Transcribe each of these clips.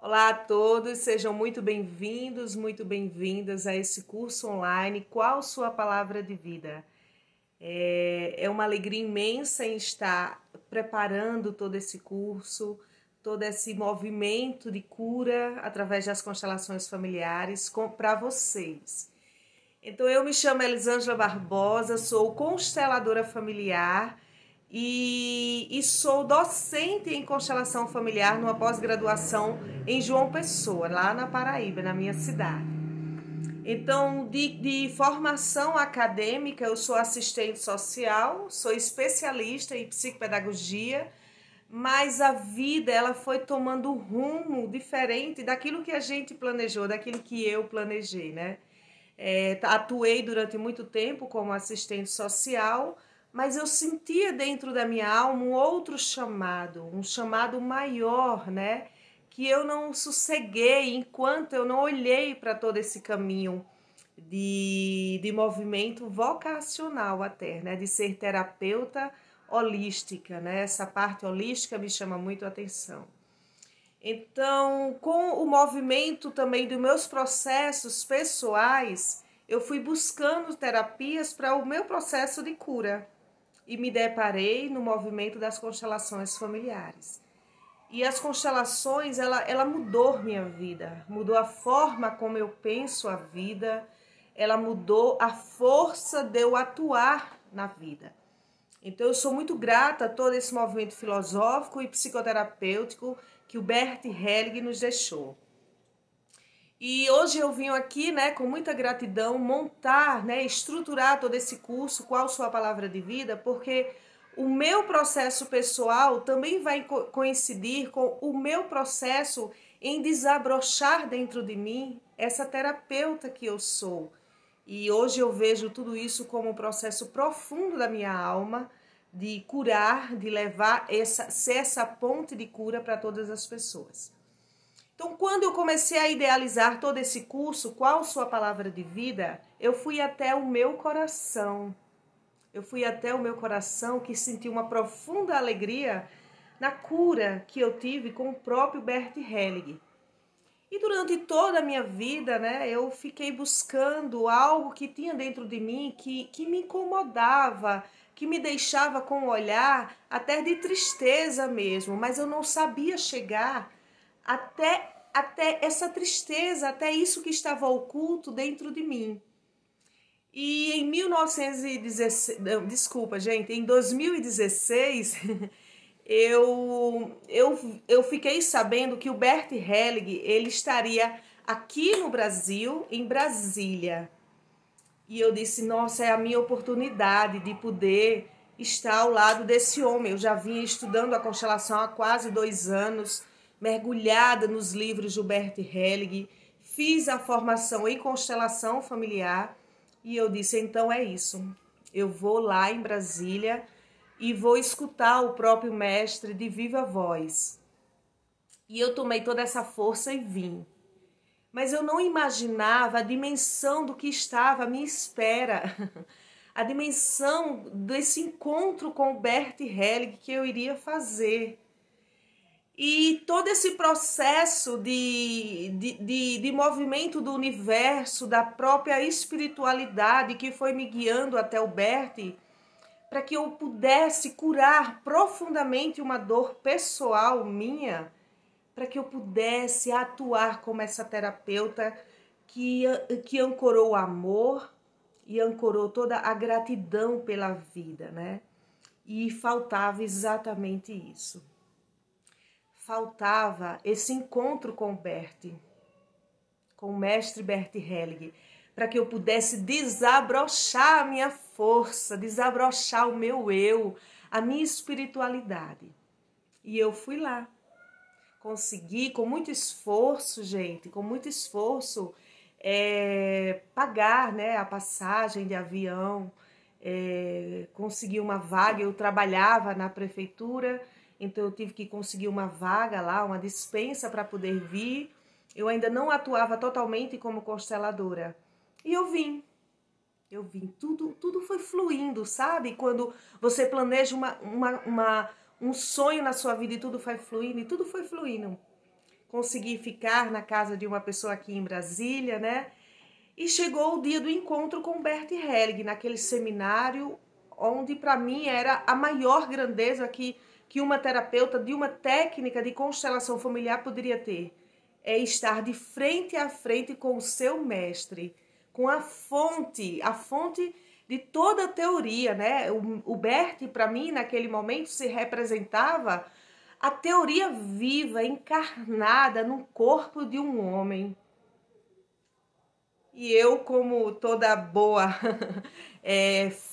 Olá a todos, sejam muito bem-vindos, muito bem-vindas a esse curso online. Qual sua palavra de vida? É uma alegria imensa em estar preparando todo esse curso, todo esse movimento de cura através das constelações familiares para vocês. Então, eu me chamo Elisângela Barbosa, sou consteladora familiar e sou docente em constelação familiar numa pós-graduação em João Pessoa, lá na Paraíba, na minha cidade. Então, de formação acadêmica, eu sou assistente social, sou especialista em psicopedagogia, mas a vida ela foi tomando um rumo diferente daquilo que a gente planejou, daquilo que eu planejei, né? Atuei durante muito tempo como assistente social, mas eu sentia dentro da minha alma um chamado maior, né? Que eu não sosseguei enquanto eu não olhei para todo esse caminho de movimento vocacional até, né? De ser terapeuta holística, né? Essa parte holística me chama muito a atenção. Então, com o movimento também dos meus processos pessoais, eu fui buscando terapias para o meu processo de cura e me deparei no movimento das constelações familiares. E as constelações, ela mudou minha vida, mudou a forma como eu penso a vida, ela mudou a força de eu atuar na vida. Então, eu sou muito grata a todo esse movimento filosófico e psicoterapêutico que o Bert Hellinger nos deixou. E hoje eu vim aqui, né, com muita gratidão, montar, né, estruturar todo esse curso, qual sua palavra de vida, porque o meu processo pessoal também vai coincidir com o meu processo em desabrochar dentro de mim essa terapeuta que eu sou. E hoje eu vejo tudo isso como um processo profundo da minha alma, de curar, de levar ser essa ponte de cura para todas as pessoas. Então, quando eu comecei a idealizar todo esse curso, qual sua palavra de vida, eu fui até o meu coração. Eu fui até o meu coração que senti uma profunda alegria na cura que eu tive com o próprio Bert Hellinger. E durante toda a minha vida, né, eu fiquei buscando algo que tinha dentro de mim que me incomodava, que me deixava com um olhar até de tristeza mesmo, mas eu não sabia chegar até essa tristeza, até isso que estava oculto dentro de mim. E em 1916, desculpa, gente, em 2016, eu fiquei sabendo que o Bert Hellinger, ele estaria aqui no Brasil, em Brasília. E eu disse, nossa, é a minha oportunidade de poder estar ao lado desse homem. Eu já vinha estudando a constelação há quase 2 anos, mergulhada nos livros do Bert Hellinger, fiz a formação em constelação familiar e eu disse, então é isso. Eu vou lá em Brasília e vou escutar o próprio mestre de viva voz. E eu tomei toda essa força e vim. Mas eu não imaginava a dimensão do que estava à minha espera. A dimensão desse encontro com o Bert Hellinger que eu iria fazer. E todo esse processo de movimento do universo, da própria espiritualidade que foi me guiando até o Bert, para que eu pudesse curar profundamente uma dor pessoal minha, para que eu pudesse atuar como essa terapeuta que ancorou o amor e ancorou toda a gratidão pela vida, né? E faltava exatamente isso. Faltava esse encontro com o Bert, com o mestre Bert Hellinger, para que eu pudesse desabrochar a minha força, desabrochar o meu eu, a minha espiritualidade. E eu fui lá. Consegui, com muito esforço, gente, com muito esforço, pagar, né, a passagem de avião, consegui uma vaga. Eu trabalhava na prefeitura, então eu tive que conseguir uma vaga lá, uma dispensa para poder vir. Eu ainda não atuava totalmente como consteladora. E eu vim, tudo foi fluindo, sabe? Quando você planeja um sonho na sua vida e tudo vai fluindo, e tudo foi fluindo. consegui ficar na casa de uma pessoa aqui em Brasília, né? E chegou o dia do encontro com Bert Helling, naquele seminário onde para mim era a maior grandeza que uma terapeuta de uma técnica de constelação familiar poderia ter. É estar de frente a frente com o seu mestre, com a fonte de toda a teoria, né? O Bert, para mim, naquele momento, se representava a teoria viva, encarnada no corpo de um homem. E eu, como toda boa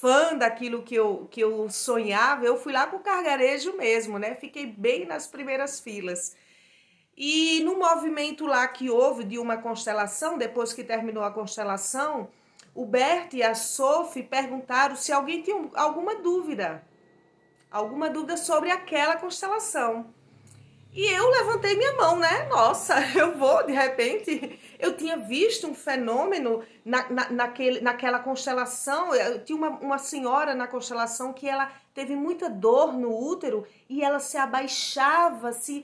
fã daquilo que eu sonhava, eu fui lá pro gargarejo mesmo, né? Fiquei bem nas primeiras filas. E no movimento lá que houve de uma constelação, depois que terminou a constelação, o Bert e a Sophie perguntaram se alguém tinha alguma dúvida sobre aquela constelação. E eu levantei minha mão, né? Nossa, eu vou, de repente, eu tinha visto um fenômeno naquela constelação. Eu tinha uma senhora na constelação que ela teve muita dor no útero e ela se abaixava, se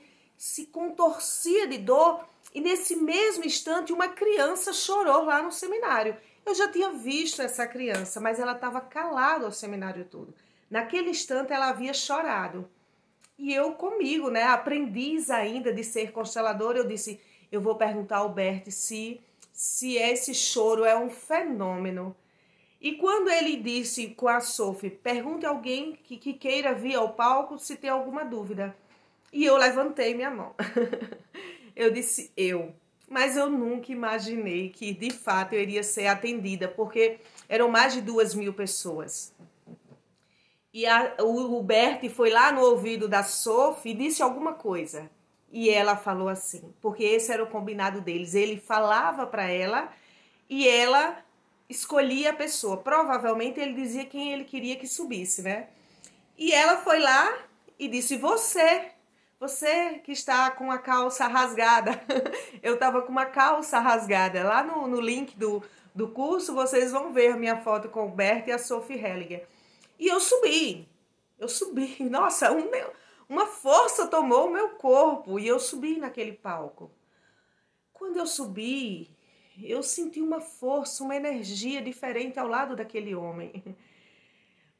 contorcia de dor. E nesse mesmo instante, uma criança chorou lá no seminário. Eu já tinha visto essa criança, mas ela estava calada o seminário todo. Naquele instante, ela havia chorado. E eu comigo, né, aprendiz ainda de ser consteladora, eu disse, eu vou perguntar ao Bert se esse choro é um fenômeno. E quando ele disse com a Sophie, pergunte a alguém que queira vir ao palco se tem alguma dúvida. E eu levantei minha mão. Eu disse, mas eu nunca imaginei que de fato eu iria ser atendida, porque eram mais de 2.000 pessoas. E o Bert foi lá no ouvido da Sophie e disse alguma coisa. E ela falou assim, porque esse era o combinado deles. Ele falava para ela e ela escolhia a pessoa. Provavelmente ele dizia quem ele queria que subisse, né? E ela foi lá e disse, você que está com a calça rasgada. Eu estava com uma calça rasgada. Lá no link do curso vocês vão ver a minha foto com o Bert e a Sophie Hellinger. E eu subi, nossa, uma força tomou o meu corpo e eu subi naquele palco. Quando eu subi, eu senti uma força, uma energia diferente ao lado daquele homem.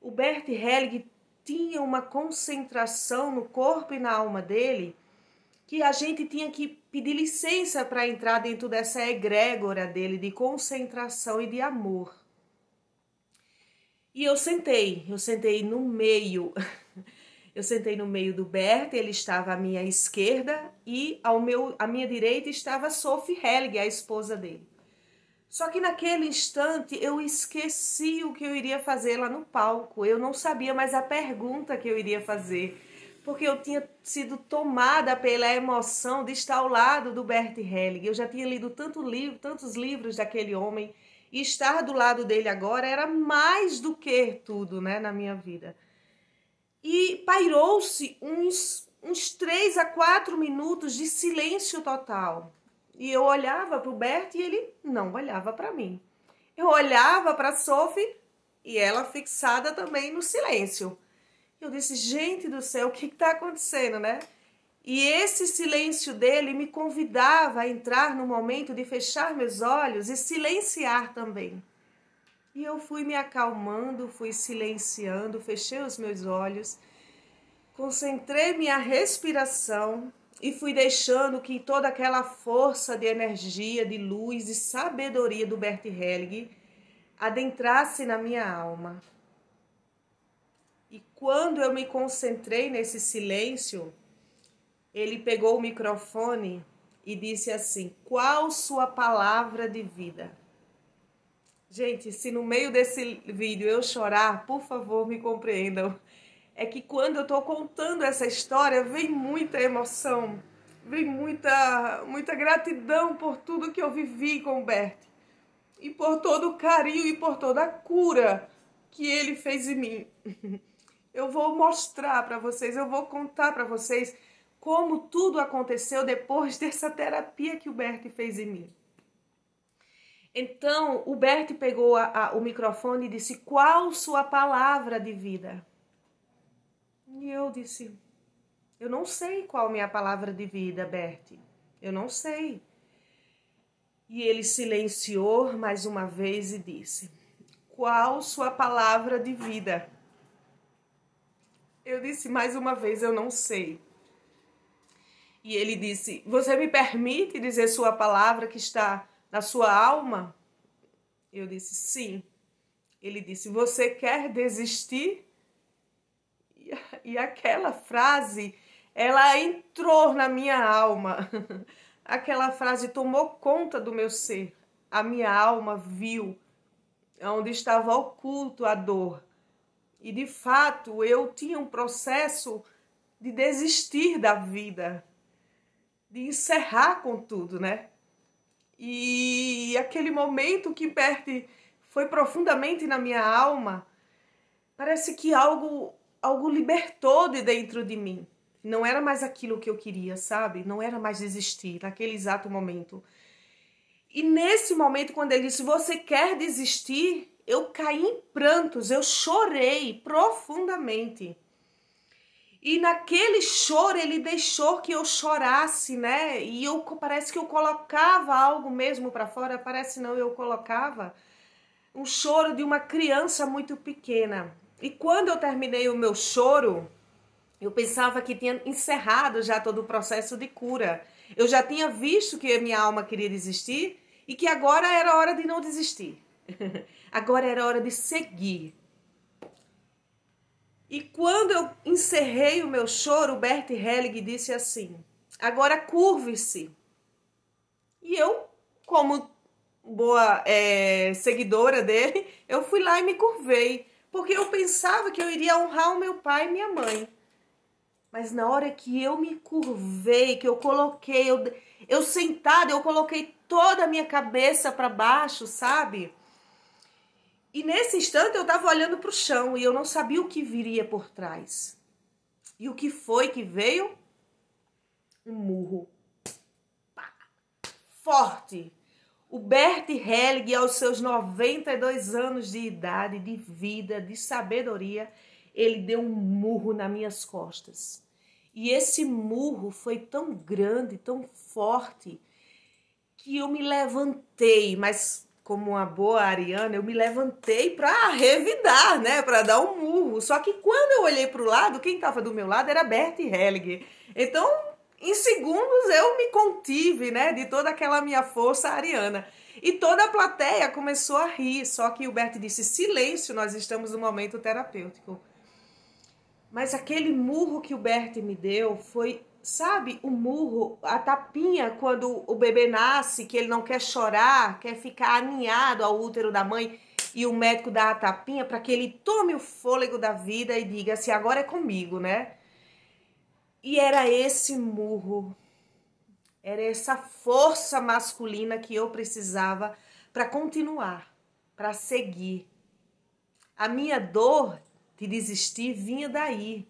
O Bert Helling tinha uma concentração no corpo e na alma dele que a gente tinha que pedir licença para entrar dentro dessa egrégora dele de concentração e de amor. E eu sentei no meio, eu sentei no meio do Bert, ele estava à minha esquerda e à minha direita estava a Sophie Hellinger, a esposa dele. Só que naquele instante eu esqueci o que eu iria fazer lá no palco, eu não sabia mais a pergunta que eu iria fazer, porque eu tinha sido tomada pela emoção de estar ao lado do Bert Hellinger, eu já tinha lido tantos livros daquele homem, e estar do lado dele agora era mais do que tudo, né, na minha vida. E pairou-se uns 3 a 4 minutos de silêncio total. E eu olhava para o Bert e ele não olhava para mim. Eu olhava para a Sophie e ela fixada também no silêncio. Eu disse, gente do céu, o que está acontecendo, né? E esse silêncio dele me convidava a entrar no momento de fechar meus olhos e silenciar também. E eu fui me acalmando, fui silenciando, fechei os meus olhos, concentrei minha respiração e fui deixando que toda aquela força de energia, de luz e sabedoria do Bert Helling adentrasse na minha alma. E quando eu me concentrei nesse silêncio, ele pegou o microfone e disse assim, qual sua palavra de vida? Gente, se no meio desse vídeo eu chorar, por favor, me compreendam. É que quando eu estou contando essa história, vem muita emoção, vem muita gratidão por tudo que eu vivi com o Bert. E por todo o carinho e por toda a cura que ele fez em mim. Eu vou mostrar para vocês, eu vou contar para vocês como tudo aconteceu depois dessa terapia que o Bert fez em mim. Então, o Bert pegou o microfone e disse, qual sua palavra de vida? E eu disse, eu não sei qual minha palavra de vida, Bert. Eu não sei. E ele silenciou mais uma vez e disse: qual sua palavra de vida? Eu disse mais uma vez: eu não sei. E ele disse: você me permite dizer sua palavra que está na sua alma? Eu disse: sim. Ele disse: você quer desistir? E aquela frase, ela entrou na minha alma. Aquela frase tomou conta do meu ser. A minha alma viu onde estava oculto a dor. E de fato eu tinha um processo de desistir da vida, de encerrar com tudo, né? E aquele momento que Bert foi profundamente na minha alma, parece que algo libertou de dentro de mim. Não era mais aquilo que eu queria, sabe? Não era mais desistir naquele exato momento. E nesse momento, quando ele disse: você quer desistir? Eu caí em prantos, eu chorei profundamente. E naquele choro ele deixou que eu chorasse, né? E parece que eu colocava algo mesmo para fora, parece não, eu colocava um choro de uma criança muito pequena. E quando eu terminei o meu choro, eu pensava que tinha encerrado já todo o processo de cura. Eu já tinha visto que a minha alma queria desistir e que agora era hora de não desistir. Agora era hora de seguir. E quando eu encerrei o meu choro, o Bert Helling disse assim: agora curve-se. E eu, como boa seguidora dele, eu fui lá e me curvei, porque eu pensava que eu iria honrar o meu pai e minha mãe. Mas na hora que eu me curvei, que eu coloquei, eu sentada, eu coloquei toda a minha cabeça para baixo, sabe? E nesse instante eu estava olhando para o chão e eu não sabia o que viria por trás. E o que foi que veio? Um murro. Pá, forte. O Bert Helling, aos seus 92 anos de idade, de vida, de sabedoria, ele deu um murro nas minhas costas. E esse murro foi tão grande, tão forte, que eu me levantei, mas como uma boa ariana, eu me levantei para revidar, né, para dar um murro. Só que quando eu olhei para o lado, quem estava do meu lado era Bert Helling. Então, em segundos eu me contive, né, de toda aquela minha força ariana. E toda a plateia começou a rir, só que o Bert disse: silêncio, nós estamos no momento terapêutico. Mas aquele murro que o Bert me deu foi, sabe, o murro, a tapinha quando o bebê nasce, que ele não quer chorar, quer ficar aninhado ao útero da mãe, e o médico dá a tapinha para que ele tome o fôlego da vida e diga assim: agora é comigo, né? E era esse murro, era essa força masculina que eu precisava para continuar, para seguir. A minha dor de desistir vinha daí,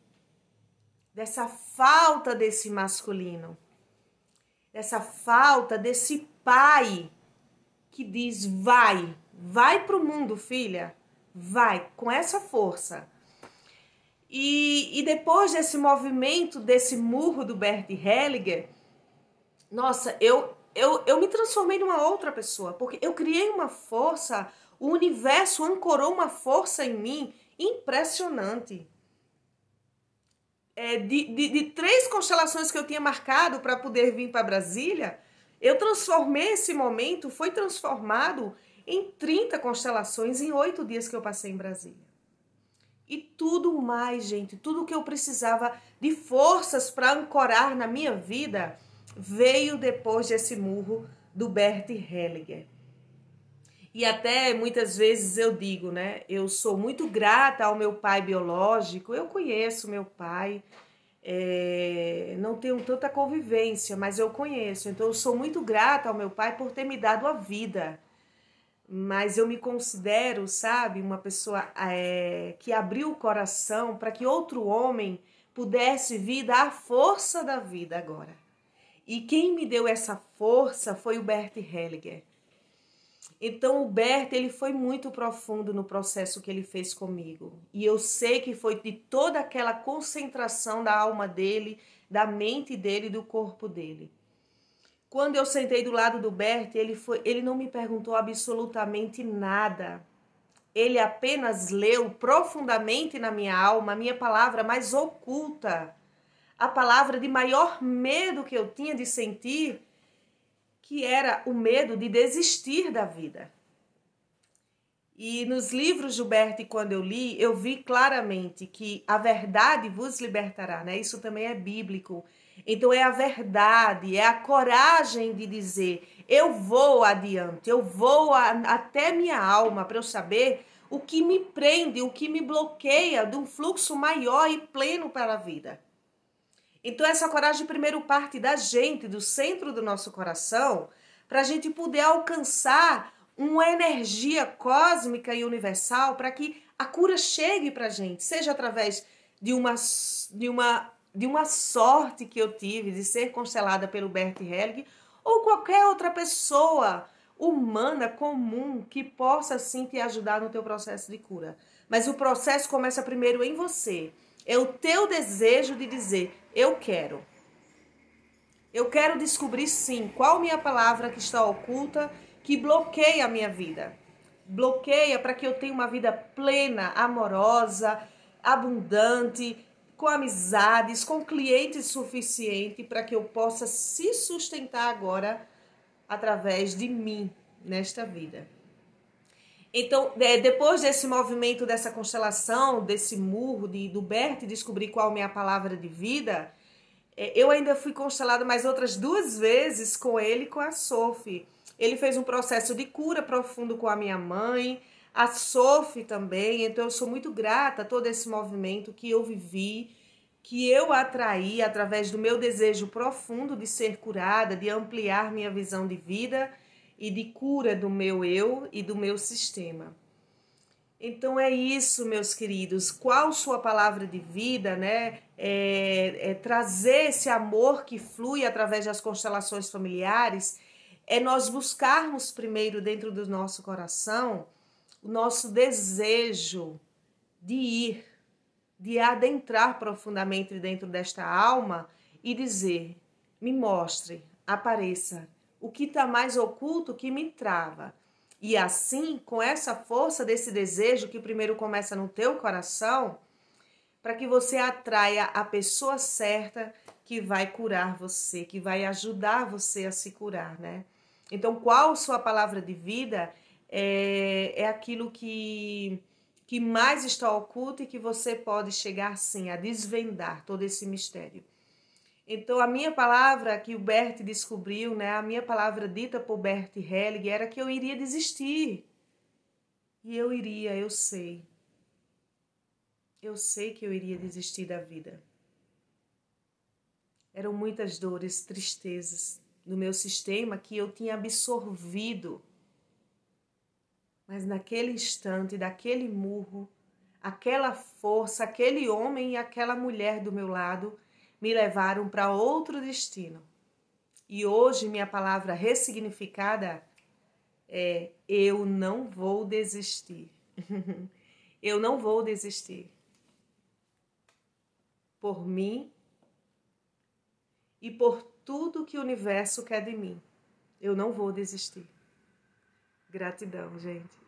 dessa falta desse masculino, dessa falta desse pai que diz: vai pro mundo, filha, vai, com essa força. E depois desse movimento, desse murro do Bert Hellinger, nossa, eu me transformei numa outra pessoa, porque eu criei uma força, o universo ancorou uma força em mim impressionante. De 3 constelações que eu tinha marcado para poder vir para Brasília, eu transformei esse momento, foi transformado em 30 constelações em 8 dias que eu passei em Brasília. E tudo mais, gente, tudo que eu precisava de forças para ancorar na minha vida veio depois desse murro do Bert Hellinger. E até muitas vezes eu digo, né? Eu sou muito grata ao meu pai biológico, eu conheço meu pai, não tenho tanta convivência, mas eu conheço. Então eu sou muito grata ao meu pai por ter me dado a vida. Mas eu me considero, sabe, uma pessoa que abriu o coração para que outro homem pudesse vir dar a força da vida agora. E quem me deu essa força foi o Bert Hellinger. Então o Bert, ele foi muito profundo no processo que ele fez comigo. E eu sei que foi de toda aquela concentração da alma dele, da mente dele e do corpo dele. Quando eu sentei do lado do Bert, ele não me perguntou absolutamente nada. Ele apenas leu profundamente na minha alma a minha palavra mais oculta, a palavra de maior medo que eu tinha de sentir, que era o medo de desistir da vida. E nos livros do Bert, quando eu li, eu vi claramente que a verdade vos libertará, né? Isso também é bíblico. Então é a verdade, é a coragem de dizer, eu vou adiante, eu vou até minha alma para eu saber o que me prende, o que me bloqueia de um fluxo maior e pleno para a vida. Então essa coragem primeiro parte da gente, do centro do nosso coração, para a gente poder alcançar uma energia cósmica e universal para que a cura chegue para a gente, seja através de uma sorte que eu tive de ser constelada pelo Bert Helling ou qualquer outra pessoa humana, comum, que possa sim te ajudar no teu processo de cura. Mas o processo começa primeiro em você. É o teu desejo de dizer, eu quero. Eu quero descobrir sim qual minha palavra que está oculta, que bloqueia a minha vida. Bloqueia para que eu tenha uma vida plena, amorosa, abundante, com amizades, com clientes suficientes para que eu possa se sustentar agora através de mim nesta vida. Então, depois desse movimento, dessa constelação, desse murro do Bert descobrir qual é a minha palavra de vida, eu ainda fui constelada mais outras 2 vezes com ele e com a Sophie. Ele fez um processo de cura profundo com a minha mãe, a Sophie também. Então eu sou muito grata a todo esse movimento que eu vivi, que eu atraí através do meu desejo profundo de ser curada, de ampliar minha visão de vida e de cura do meu eu e do meu sistema. Então é isso, meus queridos. Qual sua palavra de vida, né? Trazer esse amor que flui através das constelações familiares, é nós buscarmos primeiro dentro do nosso coração o nosso desejo de ir, de adentrar profundamente dentro desta alma e dizer, me mostre, apareça, o que está mais oculto que me trava. E assim, com essa força desse desejo que primeiro começa no teu coração, para que você atraia a pessoa certa que vai curar você, que vai ajudar você a se curar, né? Então, qual sua palavra de vida é aquilo que mais está oculto e que você pode chegar, sim, a desvendar todo esse mistério. Então, a minha palavra que o Bert descobriu, né, a minha palavra dita por Bert Helling era que eu iria desistir. E eu iria, eu sei. Eu sei que eu iria desistir da vida. Eram muitas dores, tristezas no meu sistema que eu tinha absorvido. Mas naquele instante, daquele murro, aquela força, aquele homem e aquela mulher do meu lado me levaram para outro destino. E hoje minha palavra ressignificada é: eu não vou desistir. Eu não vou desistir. Por mim e por tudo que o universo quer de mim. Eu não vou desistir. Gratidão, gente.